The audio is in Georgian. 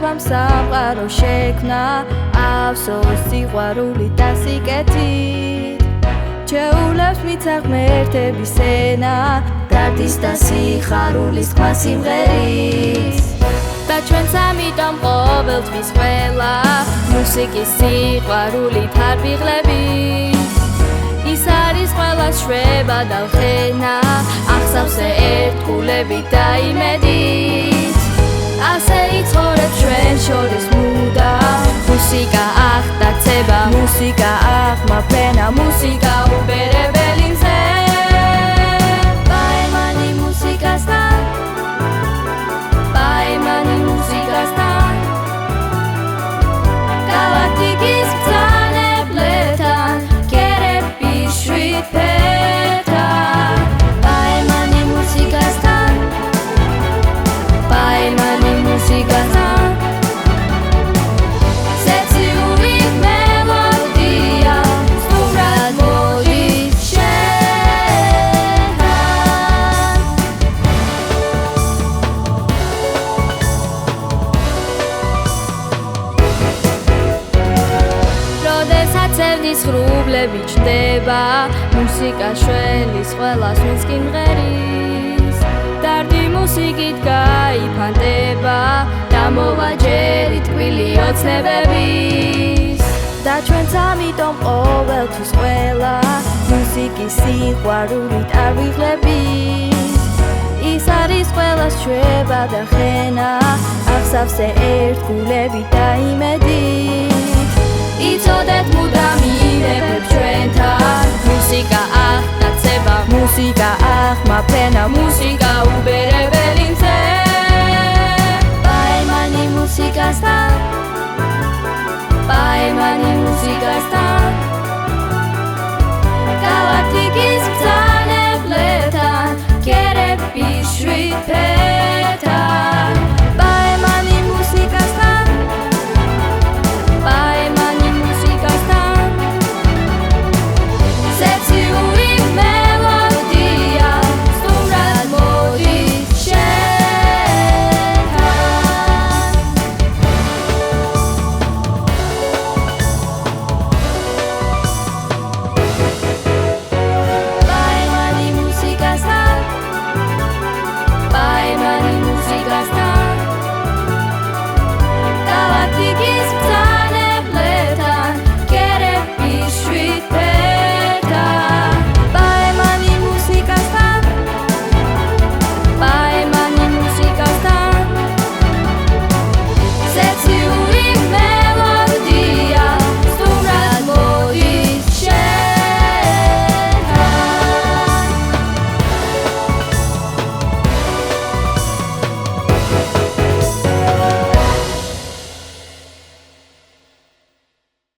თავამ სამყარო შექმნა ავსოს სიყვარული და სიკეთით ჩეულებს მიცარ ღმერთების ენა დარდის და სიხარულის ხმა სიმღერით და ჩვენც ამიტომ ყოველთვის ყველა მუსიკის სიყვარულით არ ვიღლებით ის არის ყველას შვება და ლხენა ახსავს ერთგულებით და იმედით ასე იცხოვრებს ჩვენ შორის მუდამ მუსიკა ახტა ცება მუსიკა ახმა ფენა მუსიკა უბერებელი მზე ბაემანი მუსიკასთან ბაემანი მუსიკასთან გალაქტიკის ბრძანებლებთან კერების შვიდ ფერთან ბაემანი მუსიკასთან ბაემანი მუსიკასთან სეციური მელოდია სტუმრად მოდის შენთან როდესაც ევნის ღრუბლები ჩნდება მუსიკა შველის ყველას ვინც კი მღერის დარდი მუსიკით გაიფანტება და მოვაჯერით ტკბილი ოცნებების და ჩვენც ამიტომ ყოველთვის ყველა მუსიკის სიყვარულით არ ვიღლებით ის არის ყველას შვება და ხენა ახსავს ერთგულებით და იმედით იცოდეთ მუდამ ირებებს ჩვენთან მუსიკა ახტა ცება მუსიკა ახმა ფენა მუსიკა